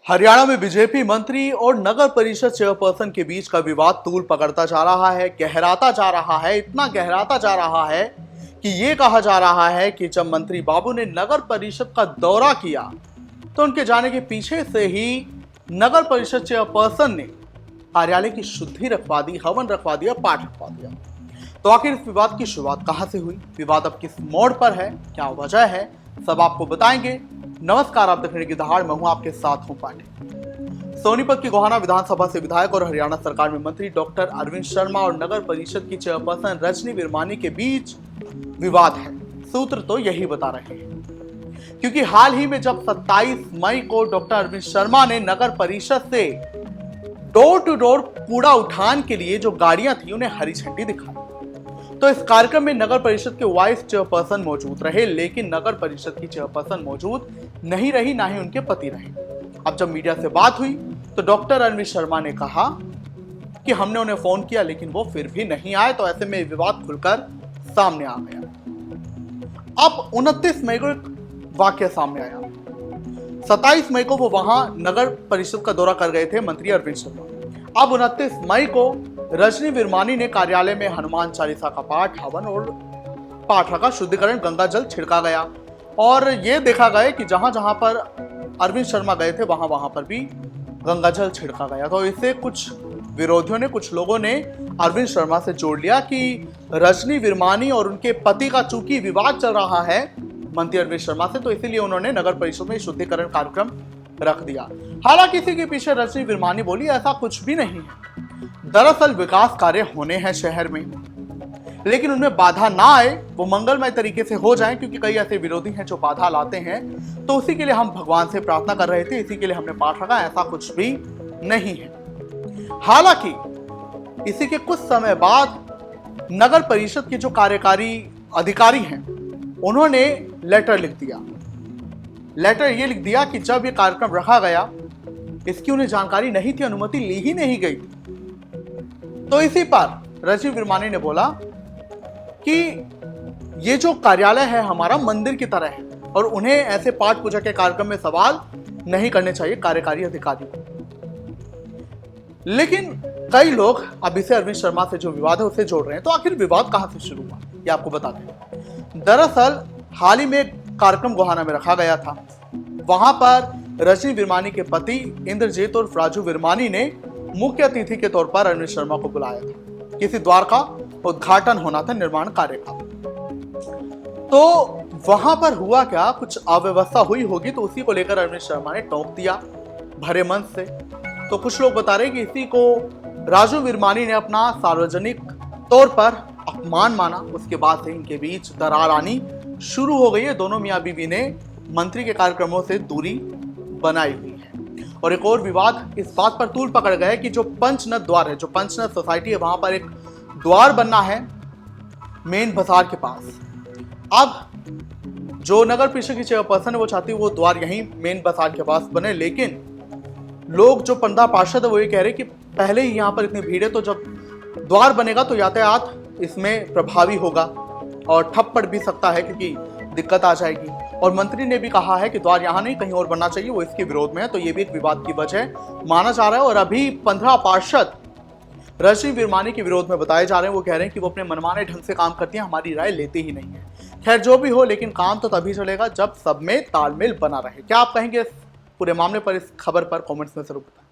हरियाणा में बीजेपी मंत्री और नगर परिषद चेयरपर्सन के बीच का विवाद तूल पकड़ता जा रहा है, गहराता जा रहा है, इतना गहराता जा रहा है कि ये कहा जा रहा है कि जब मंत्री बाबू ने नगर परिषद का दौरा किया तो उनके जाने के पीछे से ही नगर परिषद चेयरपर्सन ने कार्यालय की शुद्धि रखवा दी, हवन रखवा दिया, पाठ रखवा दिया। तो आखिर इस विवाद की शुरुआत कहां से हुई, विवाद अब किस मोड़ पर है, क्या वजह है, सब आपको बताएंगे। नमस्कार, आप देख रहे हैं की दहाड़, मैं हूं आपके साथ हूं पांडे। सोनीपत की गोहाना विधानसभा से विधायक और हरियाणा सरकार में मंत्री डॉक्टर अरविंद शर्मा और नगर परिषद की चेयरपर्सन रजनी विरमानी के बीच विवाद है। सूत्र तो यही बता रहे हैं, क्योंकि हाल ही में जब 27 मई को डॉक्टर अरविंद शर्मा ने नगर परिषद से डोर टू डोर कूड़ा उठान के लिए जो गाड़ियां थी उन्हें हरी झंडी दिखाई, तो इस कार्यक्रम में नगर परिषद के वाइस चेयरपर्सन मौजूद रहे, लेकिन नगर परिषद की चेयरपर्सन मौजूद नहीं रही, ना ही उनके पति रहे। अब जब मीडिया से बात हुई तो डॉक्टर अरविंद शर्मा ने कहा कि हमने उन्हें फोन किया लेकिन वो फिर भी नहीं आए, तो ऐसे में विवाद खुलकर सामने आ गया। अब 29 मई को एक वाक्य सामने आया। 27 मई को वो वहां नगर परिषद का दौरा कर गए थे मंत्री अरविंद शर्मा। अब 29 मई को रजनी विरमानी ने कार्यालय में हनुमान चालीसा का पाठ, हवन और पाठा का शुद्धिकरण, गंगा जल छिड़का गया और ये देखा गया कि जहां जहां पर अरविंद शर्मा गए थे वहां वहां पर भी गंगा जल छिड़का गया। तो इससे कुछ विरोधियों ने, कुछ लोगों ने अरविंद शर्मा से जोड़ लिया कि रजनी विरमानी और उनके पति का चूंकि विवाद चल रहा है मंत्री अरविंद शर्मा से, तो इसीलिए उन्होंने नगर परिषद में शुद्धिकरण कार्यक्रम रख दिया। हालांकि इसी के पीछे रजनी विरमानी बोली ऐसा कुछ भी नहीं है, दरअसल विकास कार्य होने हैं शहर में, लेकिन उनमें बाधा ना आए, वो मंगलमय तरीके से हो जाएं, क्योंकि कई ऐसे विरोधी हैं जो बाधा लाते हैं। तो उसी के लिए हम भगवान से प्रार्थना कर रहे थे, इसी के लिए हमने पाठ रखा, ऐसा कुछ भी नहीं है। हालांकि इसी के कुछ समय बाद नगर परिषद के जो कार्यकारी अधिकारी हैं उन्होंने लेटर लिख दिया। लेटर ये लिख दिया कि जब ये कार्यक्रम रखा गया इसकी उन्हें जानकारी नहीं थी, अनुमति ली ही नहीं गई थी। तो इसी पर रजनी विरमानी ने बोला कि ये जो कार्यालय है हमारा मंदिर की तरह है और उन्हें ऐसे पाठ पूजा के कार्यक्रम में सवाल नहीं करने चाहिए कार्यकारी अधिकारी को। लेकिन कई लोग अब इसे अरविंद शर्मा से जो विवाद है उसे जोड़ रहे हैं। तो आखिर विवाद कहां से शुरू हुआ ये आपको बता दें। दरअसल हाल ही में कार्यक्रम गोहाना में रखा गया था, वहां पर रजनी विरमानी के पति इंद्रजीत और राजू विरमानी ने मुख्य अतिथि के तौर पर अरविंद शर्मा को बुलाया था। किसी द्वार का उद्घाटन होना था, निर्माण कार्य का। तो वहां पर हुआ क्या, कुछ अव्यवस्था हुई होगी, तो उसी को लेकर अरविंद शर्मा ने टोक दिया भरे मन से। तो कुछ लोग बता रहे कि इसी को राजू विरमानी ने अपना सार्वजनिक तौर पर अपमान माना। उसके बाद से इनके बीच दरार आनी शुरू हो गई है। दोनों मियां बीवी ने मंत्री के कार्यक्रमों से दूरी बनाई हुई है। और एक और विवाद इस बात पर तूल पकड़ गया है कि जो पंचनद द्वार है, जो पंचनद सोसाइटी है, वहां पर एक द्वार बनना है मेन बाजार के पास। अब जो नगर परिषद की चेयरपर्सन है वो चाहती है वो द्वार यहीं मेन बाजार के पास बने, लेकिन लोग जो पंद्रह पार्षद है वो ये कह रहे कि पहले ही यहाँ पर इतनी भीड़ है, तो जब द्वार बनेगा तो यातायात इसमें प्रभावी होगा और ठप पड़ भी सकता है क्योंकि दिक्कत आ जाएगी। और मंत्री ने भी कहा है कि द्वार यहाँ नहीं कहीं और बनना चाहिए, वो इसके विरोध में है। तो ये भी एक विवाद की वजह माना जा रहा है। और अभी 15 पार्षद रजनी विरमानी के विरोध में बताए जा रहे हैं। वो कह रहे हैं कि वो अपने मनमाने ढंग से काम करती हैं, हमारी राय लेते ही नहीं है। खैर जो भी हो, लेकिन काम तो तभी चलेगा जब सब में तालमेल बना रहे। क्या आप कहेंगे इस पूरे मामले पर, इस खबर पर? कमेंट्स में जरूर बताएं।